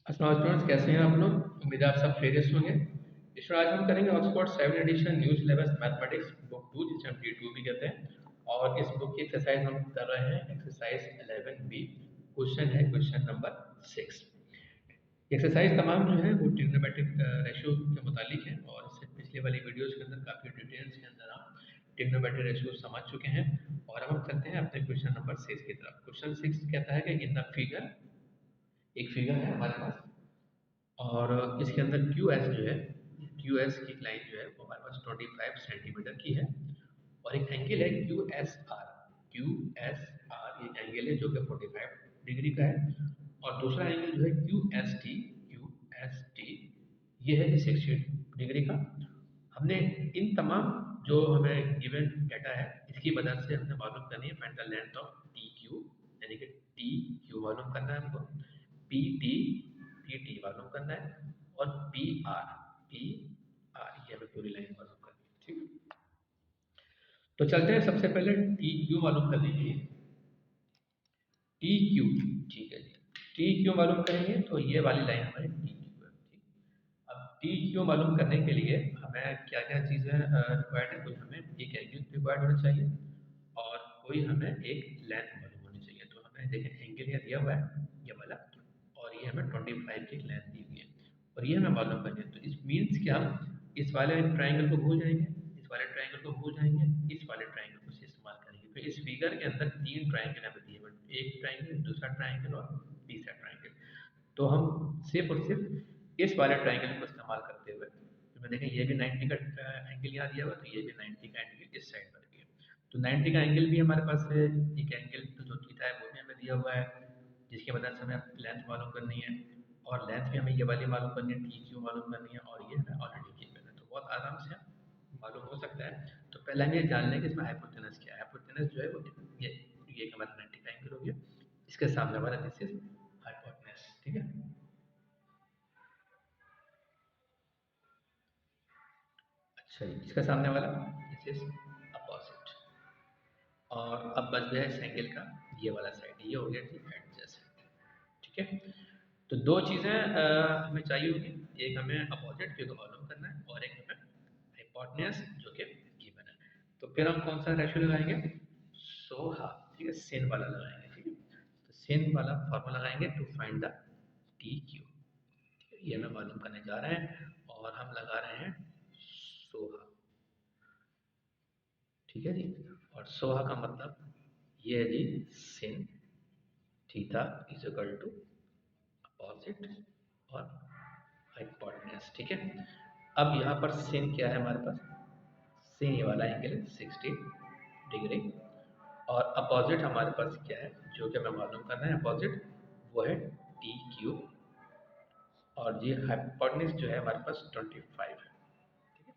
अस्सलाम स्टूडेंट्स, कैसे हैं आप लोग? उम्मीद है आप सब खैरियत से होंगे। स्टूडेंट, आज हम करेंगे Oxford 7 edition new syllabus mathematics book 2, जिसे हम D2 भी कहते हैं। और इस बुक की एक्सरसाइज हम कर रहे हैं, एक्सरसाइज 11B। क्वेश्चन है क्वेश्चन नंबर 6। एक्सरसाइज तमाम जो है वो ट्रिग्नोमेट्रिक रेशियो के मुतालिक है, और इससे पिछले वाली वीडियोस के अंदर काफ़ी डिटेल्स के अंदर हम ट्रिग्नोमेट्रिक रेशियो समझ चुके हैं। और अब हम चलते हैं अपने क्वेश्चन नंबर 6 की तरफ। क्वेश्चन 6 कहता है कि इन द फिगर, एक फिगर है हमारे पास, और इसके अंदर क्यू एस जो है, क्यू एस की लाइन जो है वो हमारे पास 25 सेंटीमीटर की है। और एक एंगल है Q S R. Q S R एक एंगल है जो कि 45 डिग्री का है। और दूसरा एंगल जो है क्यू एस टी, ये है जी 60 डिग्री का। हमने इन तमाम जो हमें गिवन डाटा है, इसकी मदद से हमने मालूम करनी है find the length of T Q, यानी कि टी क्यू मालूम करना है हमको, पी टी मालूम करना है, और पी आर ये हमें पूरी लाइन मालूम करनी है। ठीक, तो चलते हैं सबसे पहले टी क्यू मालूम करने के लिए। टी क्यू, ठीक है जी, टी क्यू मालूम करेंगे तो ये वाली लाइन हमारी टी क्यू है। ठीक, अब टी क्यू मालूम करने के लिए हमें क्या क्या चीज़ें रिक्वायर्ड है? कोई हमें एक एंगल रिक्वायर्ड होना चाहिए, और कोई हमें एक लेंथ मालूम होनी चाहिए। तो हमें देखें, एंगल ये दिया हुआ है ये वाला, और ये हमें 25 की लेंथ दी हुई है, और ये हमें मालूम करनी है। तो इस मीन्स कि हम इस वाले ट्राइंगल को भूल जाएंगे, इस वाले ट्राइंगल को भूल जाएंगे, इस वाले ट्राइंगल को इस्तेमाल करेंगे। तो इस फिगर के अंदर तीन ट्राइंगल हमें दिए हुए हैं, एक ट्राइंगल, दूसरा ट्राइंगल और तीसरा ट्राइंगल। तो हम सिर्फ और सिर्फ इस वाले ट्राइंगल को इस्तेमाल करते हुए, तो मैं देखें ये भी 90 का एंगल यहाँ दिया हुआ है, तो ये भी 90 का एंगल इस साइड पर भी है। तो 90 का एंगल भी हमारे पास है, एक एंगल तो जो थीटा है वो भी हमें दिया हुआ है, जिसकी मदद से हमें लेंथ मालूम करनी है। और लेंथ भी हमें ये वाली मालूम करनी है, टी क्यू मालूम करनी है, और ये हमें ऑलरेडी गिवन है, तो बहुत आराम से मालूम हो सकता है। तो पहले हम ये जान लें कि इसमें हाइपोटेनस क्या है। हाइपोटेनस जो है वो ये हमारा 90 का एंगल हो गया, इसके सामने हमारा दिस इज हाइपोटेनस। ठीक है, अच्छा जी, इसका सामने वाला दिस इज अपोजिट। और अब बच गया इस एंगल का ये वाला साइड, ये हो गया जी एडजेसेंट। ठीक है, तो दो चीज़ें हमें चाहिए होगी, एक हमें अपोजिट क्यों मालूम करना है, और एक हमें हाइपोटेनस जो कि गिवन है। तो फिर हम कौन सा रेशियो लगाएंगे? सोहा, ठीक है, सिन वाला लगाएंगे। ठीक है, तो सिन वाला फॉर्मूला लगाएंगे to find the T Q. ये हमें मालूम करने जा रहे हैं, और हम लगा रहे हैं सोहा। ठीक है जी, और सोहा का मतलब ये है जी sin theta is equal to opposite और हाइपोटेनस। ठीक है, अब यहाँ पर सिन क्या है हमारे पास? सिन ये वाला एंगल है 60 डिग्री, और अपोजिट हमारे पास क्या है जो कि हमें मालूम करना है? अपोजिट वो है टी क्यू, और ये हाइपोटेनस जो है हमारे पास 25 है। ठीक है,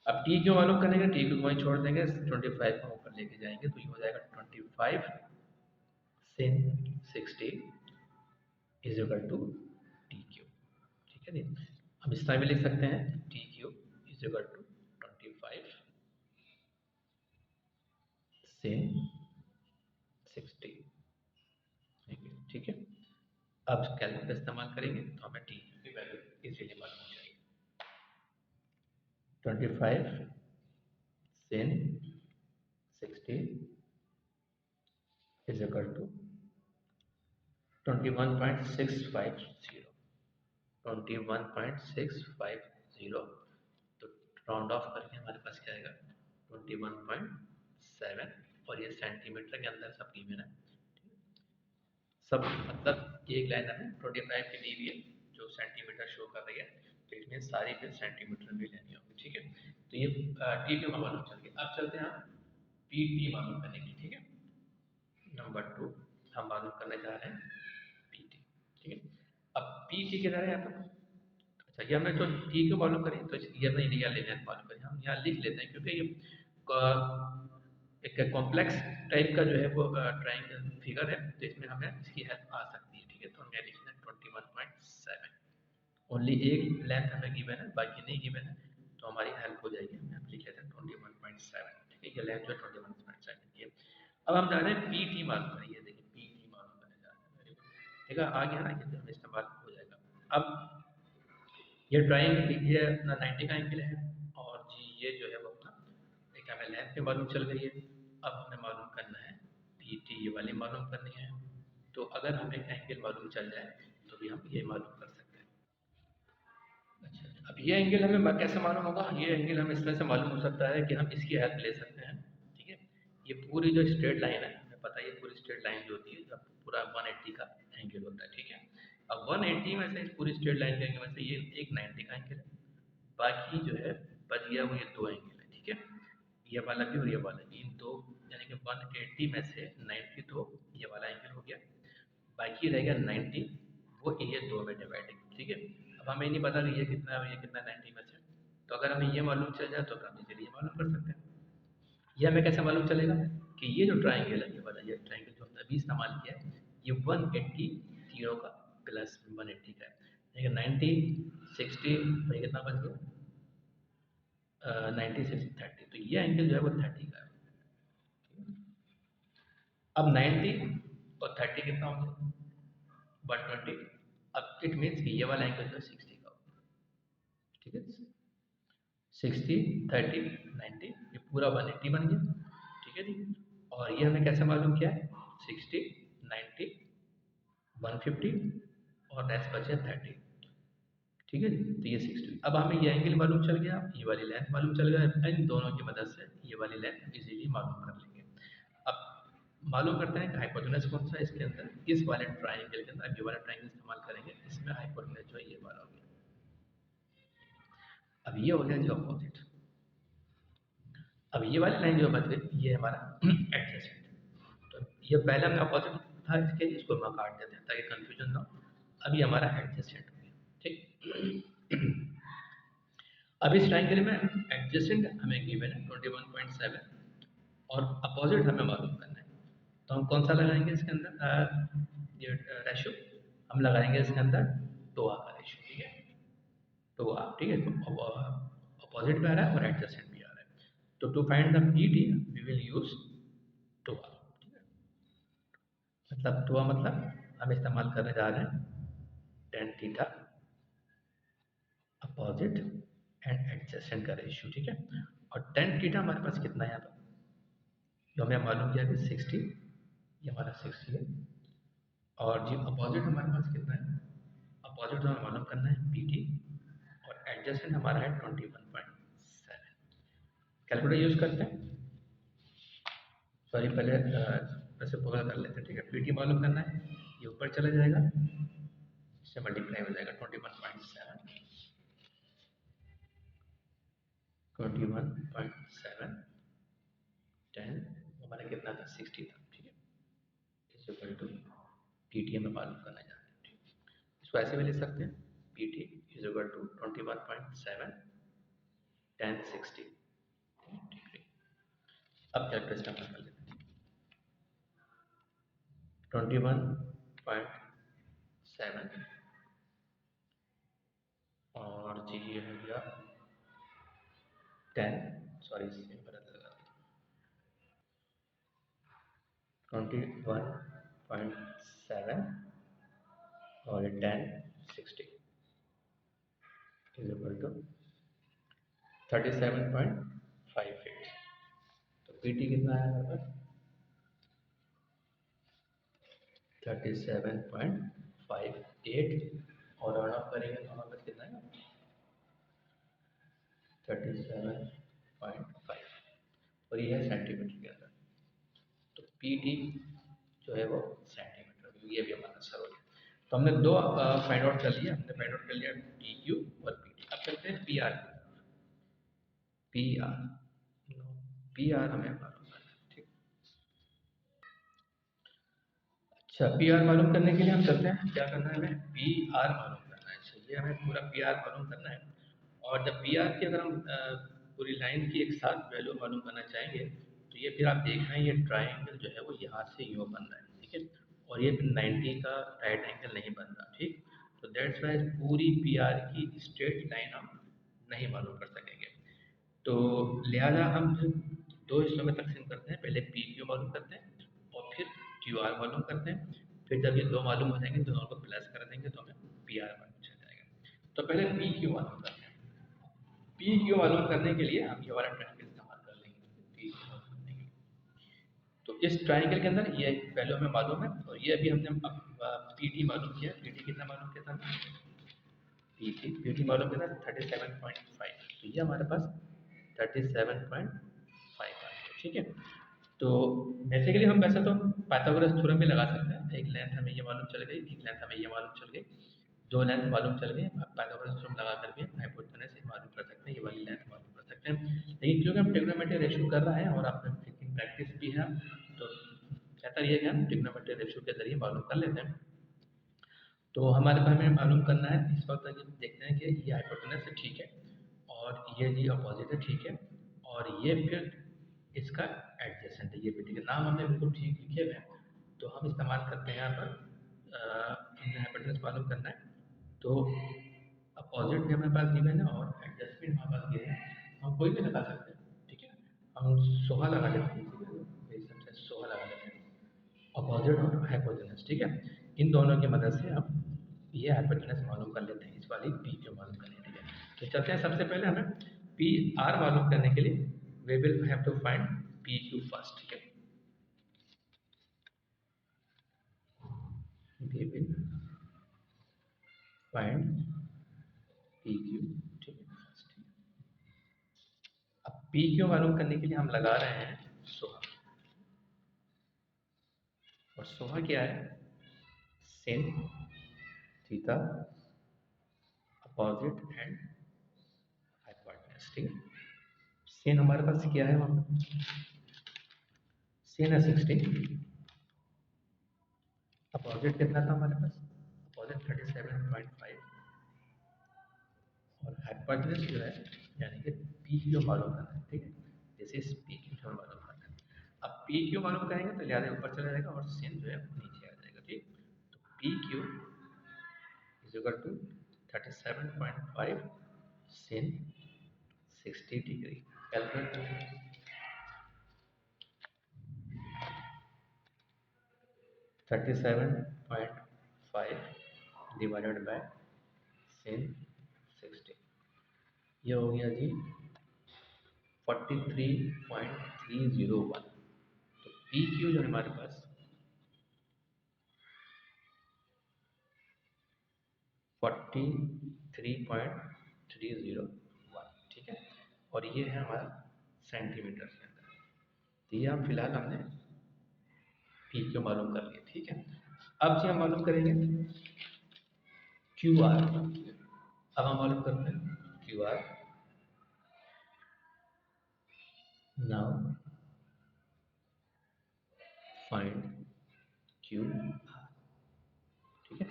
अब टी क्यू मालूम करने का, टी क्यू वहीं छोड़ देंगे, 25 को ऊपर लेके जाएंगे, तो ये हो जाएगा 25 sin 60 is equal to T Q. ठीक है जी, हम इस तरह भी लिख सकते हैं, T Q is equal to 25 sin 60। ठीक है, अब कैलकुलेटर इस्तेमाल करेंगे तो हमें टी क्यू की वैल्यू इजीली मालूम हो जाएगी। 25 सिन 60 इज इक्वल टू 21.650, 21.650। तो राउंड ऑफ करके हमारे पास क्या आएगा? 21.7, और ये सेंटीमीटर के अंदर सब गिवन है। सब मतलब एक लाइन हमें 25 की दी हुई है जो सेंटीमीटर शो कर रही है, तो इसमें सारी फिर सेंटीमीटर में लेनी होगी। ठीक है, तो ये टी क्यू का मालूम चल गया। अब चलते हैं हम पी टी मालूम करने की। ठीक है, नंबर 2 हम मालूम करने जा रहे हैं पी टी। ठीक है, अब पी टी किधर है यहाँ पर? अच्छा, ये हमने जो टी क्यू मालूम करी, तो ये हमने रियल लेंथ मालूम करी, हम यहाँ लिख लेते हैं, क्योंकि ये एक कॉम्प्लेक्स टाइप का जो है वो ट्राइंगल फिगर है, तो इसमें हमें इसकी हेल्प आ सकती है। ठीक है, तो हम यहाँ लिखते हैं 21.7। ओनली एक लेंथ हमें गिवन है, बाकी नहीं गिवन है, तो हमारी हेल्प हो जाएगी। हम लिख लेते हैं 21.7। ठीक है, ये लेंथ जो है 21.7 की है। अब हम जा रहे हैं पी टी मालूम करें। ये देखिए पी टी मालूम करने जा रहे हैं। वेरी गुड, ठीक है, आ गया ना, ये तो हमें इस्तेमाल हो जाएगा। अब ये ट्राइंगल ये अपना 90 का एंगल है, और जी ये जो है वो अपना एक हमें लेंथ पे मालूम चल गई है। अब हमें मालूम करना है पी टी, ये वाली मालूम करनी है। तो अगर हमें एंगल मालूम चल जाए तो भी हम ये मालूम कर सकते हैं। अच्छा, अब ये एंगल हमें कैसे मालूम होगा? ये एंगल हमें इस तरह से मालूम हो सकता है कि हम इसकी हेल्प ले सकते हैं। ठीक है, ये पूरी जो स्ट्रेट लाइन है, हमें पता है ये पूरी स्ट्रेट लाइन जो होती है जब पूरा 180 का एंगल होता है। ठीक है, अब 180 में से इस पूरी स्ट्रेट लाइन के एंगल में से ये एक 90 का एंगल है, बाकी जो है बच गया वो ये दो एंगल है। ठीक है, ये वाला भी और ये वाला भी, इन दो यानी कि 180 में से 90 तो ये वाला एंगल हो गया, बाकी रह गया 90, वो ये दो में डिवाइडिंग। ठीक है, अब हमें नहीं पता कि ये कितना है ये कितना 90 में से, तो अगर हमें ये मालूम चल जाए तो फिर हम इजीली ये मालूम कर सकते हैं। ये हमें कैसे मालूम चलेगा कि ये जो ट्राइंगल है, ये वाला ये ट्राइंगल जो हमने अभी इस्तेमाल किया है, ये 180 तीनों का प्लस 180 का है, यानी कि 90 60 और ये कितना बच गया 90 60 30, तो ये एंगल जो है वो 30 का है। अब 90 और 30 कितना हो गया 120। अब इट मीन्स कि ये वाला एंगल जो है 60 का होगा। ठीक है, 60 30 90, ये पूरा 180 बन गया। ठीक है जी, और ये हमें कैसे मालूम किया है 60 90 150 और नेक्स्ट बचे 30। ठीक है जी, तो ये 60, अब हमें ये एंगल मालूम चल गया, ये वाली लेंथ मालूम चल गया, इन दोनों की मदद से ये वाली लेंथ इजीली मालूम कर लेंगे। अब मालूम करते हैं कि हाइपोटेनस कौन सा है इसके अंदर, इस वाले ट्राइंगल के अंदर ये वाला ट्राइंगल इस्तेमाल करेंगे, इसमें हाइपोटेनस जो है ये वाला हो गया। अब ये हो गया जी अपोजिट। अब ये वाली लाइन जो बच गई ये हमारा एडजेसेंट, तो ये पहले हमने अपोजिट था इसके, इसको हम काट देते हैं ताकि कंफ्यूजन ना हो। अब ये हमारा एडजेसेंट हो गया। ठीक, अब इस ट्राइंगल में एडजेसेंट हमें गिवन है 21.7 और अपोजिट हमें मालूम करना है, तो हम कौन सा लगाएंगे इसके अंदर ये रेशो, हम लगाएंगे इसके अंदर 2a का रेशो। ठीक है, 2a। ठीक है, तो अपोजिट भी आ रहा है और एडजेसेंट भी आ रहा है, तो to find the P T we will use 2a। ठीक है, मतलब 2a मतलब हम इस्तेमाल करने जा रहे हैं ten theta opposite and adjacent का रेशियो। ठीक है, और टेन थीटा हमारे पास कितना है यहाँ पर, जो हमें मालूम किया कि 60, ये हमारा 60 है, और जी अपोजिट हमारे पास कितना है, अपोजिट हमें मालूम करना है पी टी, और एडजेसेंट हमारा है 21.7। कैलकुलेटर यूज करते हैं, सॉरी पहले वैसे पूरा कर लेते हैं। ठीक है, पी टी मालूम करना है, ये ऊपर चला जाएगा, इससे मल्टीप्लाई हो जाएगा 21.7 21.7 10 हमारा कितना था 60 था। ठीक है, is equal to P T हमें मालूम करना चाहते हैं। ठीक है, इसको ऐसे भी लिख सकते हैं P T is equal to 21.7 10 60। ठीक है, अब कैलकुलेट कर लेते हैं 21.7 और जी ये हो गया 10, सॉरी इसमें गलत लगा, 21.7 और 10 60 इज इक्वल टू 37.58। तो पी टी कितना है हमारे पास 37.58, और राउंड ऑफ करेंगे तो हमारे पास कितना है 37.5, और ये है सेंटीमीटर के अंदर, तो पी टी जो है वो सेंटीमीटर, ये भी हमारा आंसर हो गया। तो हमने दो फाइंड आउट कर लिया, हमने फाइंड आउट कर लिया टी क्यू और पी टी। अब चलते हैं P R, P R P R हमें मालूम करना है। ठीक, अच्छा पी आर मालूम करने के लिए हम चलते हैं, क्या करना है हमें पी आर मालूम करना है। चलिए हमें पूरा पी आर मालूम करना है, और जब पी आर की अगर हम पूरी लाइन की एक साथ वैल्यू मालूम करना चाहेंगे, तो ये फिर आप देख रहे हैं ये ट्राइंगल जो है वो यहाँ से यूँ बन रहा है। ठीक है, और ये 90 का राइट एंगल नहीं बन रहा। ठीक, तो दैट्स वाई पूरी पी आर की स्ट्रेट लाइन हम नहीं मालूम कर सकेंगे, तो लिहाजा हम दो हिस्सों में तकसीम करते हैं, पहले पी क्यू मालूम करते हैं और फिर क्यू आर मालूम करते हैं, फिर जब ये दो मालूम हो जाएंगे तो दोनों को प्लस कर देंगे तो हमें पी आर मालूम चल जाएगा। तो पहले पी क्यू मालूम करते हैं। पी क्यू मालूम करने के लिए हम ये वाला ट्रायंगल इस्तेमाल कर लेंगे पी क्यू मालूम करने के लिए। तो इस ट्रायंगल के अंदर ये पहले हमें मालूम है और ये अभी हमने पी टी मालूम किया। पी टी कितना मालूम किया था? पी टी मालूम किया था 37.5। तो ये हमारे पास 37.5 आ गया। ठीक है, तो बेसिकली हम वैसे तो पाइथागोरस थ्योरम भी लगा सकते हैं। एक लेंथ हमें ये मालूम चल गई, एक लेंथ हमें ये मालूम चल गई, दो लेंथ मालूम चल गई। पाइथागोरस थ्योरम लगा करके हाइपोटेनस मालूम कर सकते हैं, ये वाली लेंथ मालूम कर सकते हैं। लेकिन क्योंकि हम ट्रिग्नोमेट्री रेशियो कर रहे हैं और आपने प्रैक्टिस भी है, तो बेहतर ये है कि हम ट्रिग्नोमेट्री रेशियो के जरिए मालूम कर लेते हैं। तो हमारे को हमें मालूम करना है इस वक्त तक देखते हैं कि ये हाइपोटेनस है, ठीक है, और ये जी अपोजिट है, ठीक है, और ये फिर इसका एडजेसेंट है, ये भी ठीक है। नाम हमने बिल्कुल ठीक लिखे हुए हैं, तो हम इस्तेमाल करते हैं यहाँ पर हमने हाइपोटेनस मालूम करना है। तो अपोजिट भी हमारे पास गिवन है और एडजस्टमेंट हमारे पास गिवन है, हम कोई भी लगा सकते हैं। ठीक है, हम 16 लगा देते हैं, मेरे हिसाब से 16 लगा देते हैं, अपोजिट और हाइपोटेनस। ठीक है, इन दोनों की मदद से हम ये हाइपोटेनस मालूम कर लेते हैं, इस वाली पी क्यू मालूम करने के लिए। तो चलते हैं, सबसे पहले हमें पी आर मालूम करने के लिए we will have to find P Q first. ठीक है, we will find P Q. ठीक है, फर्स्ट। अब पी क्यू मालूम करने के लिए हम लगा रहे हैं सोहा, और सोहा क्या है? Sin theta opposite and hypotenuse. ठीक है, सिन हमारे पास क्या है? वहाँ सिन है 60, अपोजिट कितना था हमारे पास? अपोजिट 37.5, और हाइपोटेनस जो है यानी कि पी क्यू मालूम करना है। ठीक है, दिस इज पी क्यू मालूम करना है। अब पी क्यू मालूम करेंगे तो लिहाजा ऊपर चला जाएगा और सिन जो है नीचे आ जाएगा। ठीक, तो P Q is equal to 37.5 sin 60 degree. Calculate करेंगे, 37.5 डिवाइडेड बाय सिन 60, ये हो गया जी 43.301। तो पी क्यू जो हमारे पास 43.301। ठीक है, और ये है हमारा सेंटीमीटर के अंदर। तो ये हम फिलहाल हमने पी क्यू मालूम कर लिया। ठीक है, अब जी हम मालूम करेंगे क्यू आर। अब हम मालूम करते हैं Q are. Now find Q R. ठीक है,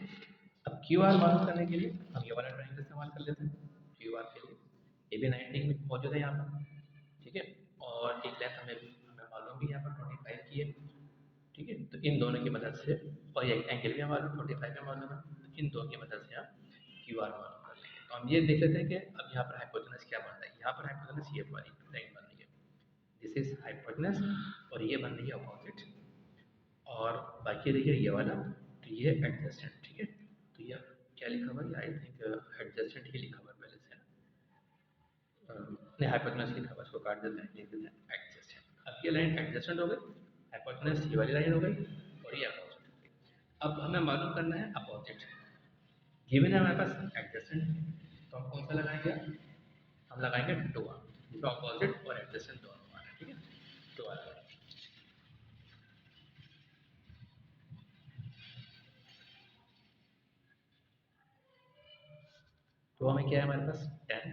अब क्यू आर मालूम करने के लिए हम ये वाला ट्रायंगल इस्तेमाल कर लेते हैं क्यू आर के लिए। ये भी 90 में मौजूद है यहाँ पर। ठीक है, और एक लेंथ हमें हमें मालूम भी यहाँ पर 25 की है। ठीक है, तो इन दोनों की मदद से, और एक एंगल भी हमारा 45 में मालूम है, तो इन दोनों की मदद से हम क्यू आर मालूम कर लेंगे। तो हम ये देख लेते हैं कि अब यहाँ पर हाइपोटेनस क्या बन रहा है। यहाँ पर हाइपोटेनस ये वाली लाइन बन रही है, दिस इज हाइपोटेनस, और ये बन रही है अपोजिट, और बाकी देखिए ये वाला, तो ये एडजस्टेंट। ठीक है, तो ये क्या लिखा हुआ है? आई थिंक एडजस्टेंट ही लिखा हुआ है पहले से, नहीं हाइपोटेनस लिखा हुआ है, इसको काट देते हैं, लिख देते हैं एडजस्टेंट। अब ये लाइन एडजस्टेंट हो गई, हाइपोटेनस ये वाली लाइन हो गई, और ये अपोजिट हो गई। अब हमें मालूम करना है अपोजिट। गिवन है हमारे पास एडजस्टेंट, तो हम कौन सा लगाएंगे? हम लगाएंगे टू आर, जिसमें अपोजिट और एडजस्टेंट दोनों आ रहा है। ठीक है, टू आर। तो हमें क्या है हमारे पास? Tan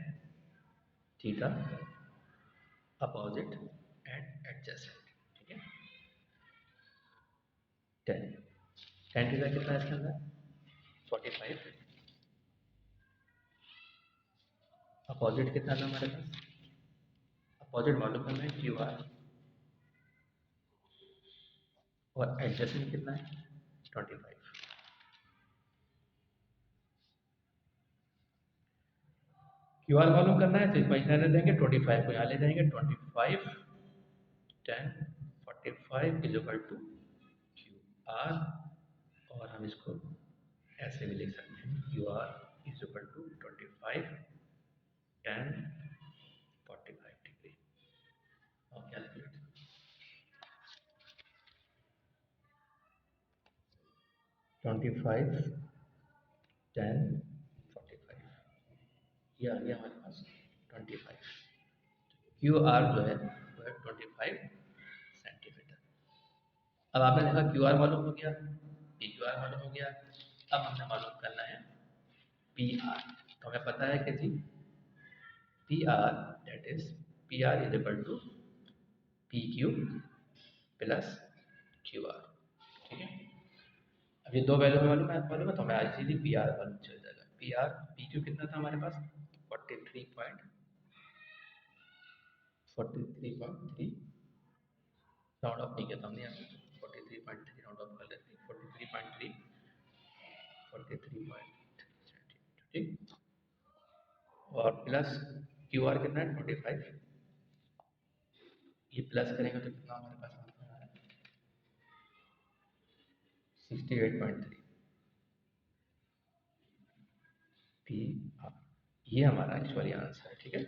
theta opposite and adjacent. ठीक है, टेन टेन थीटा कितना है इसके अंदर? 45। अपोजिट कितना था हमारे पास? अपोजिट मालूम करना है क्यू आर, और एडजेसेंट कितना है? 25। क्यू आर मालूम करना है तो इसमें इतना ले देंगे, 25 को यहाँ ले जाएंगे, 25 10 45 is equal to Q R, और हम इसको ऐसे भी लिख सकते हैं Q R is equal to 25 tan 45 degree. और कैलकुलेट 25 tan 45, ये आ गया हमारे पास 25। क्यू आर जो है वो है 25 सेंटीमीटर। अब आपने देखा क्यू आर मालूम हो गया, पी क्यू आर मालूम हो गया। अब हमें मालूम करना है पी आर। तो हमें पता है कि G P R that is P R is equal to P Q plus Q R. ठीक है, अब ये दो वैल्यू मालूम है तो हमें आज इजीली पी आर मालूम चल जाएगा। पी आर पी क्यू कितना था हमारे पास 43.3 राउंड ऑफ नहीं किया था हमने यहाँ पे 43.3 राउंड ऑफ कर लेते हैं 43.3 सेंटीमीटर। ठीक, और प्लस क्यू आर कितना है 25, ये प्लस करेंगे तो कितना हमारे पास आंसर आ रहा है 68.3 पी आर। ये हमारा एक्चुअली आंसर है। ठीक है,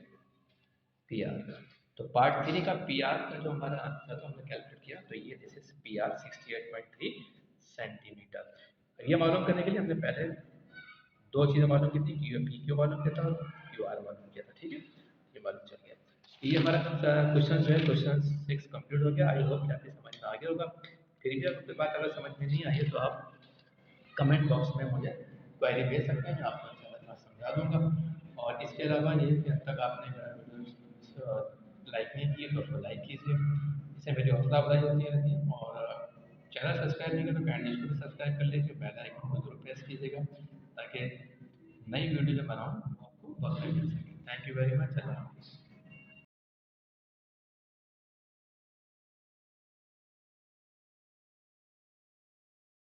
पी आर का। तो पार्ट 3 का पी आर का जो हमारा आंसर था हमने कैलकुलेट किया, तो ये this is P are 68.3 centimetre. ये मालूम करने के लिए हमने पहले दो चीज़ें मालूम की थी, पी क्यू मालूम किया था और क्यू आर मालूम किया था। ठीक है, ये मालूम चल गया। ये हमारा क्वेश्चन जो है क्वेश्चन 6 कंप्लीट हो गया। आई होप कि आपकी समझ में आ गया होगा। फिर भी अगर कोई बात अगर समझ में नहीं आई है तो आप कमेंट बॉक्स में मुझे क्वेरी भेज सकते हैं, मैं आपको समझा दूंगा। और इसके अलावा ये कि अब तक आपने मेरा वीडियो लाइक नहीं किए तो उसको लाइक कीजिए, इससे मेरी हौसला अफजाई होती रहती है। और चैनल सब्सक्राइब नहीं किया तो काइंडली इसको भी सब्सक्राइब कर लीजिए, बेल आइकन को जरूर प्रेस कीजिएगा ताकि नई वीडियो जो बनाऊँ आपको बहुत मिल सके। Thank you very much.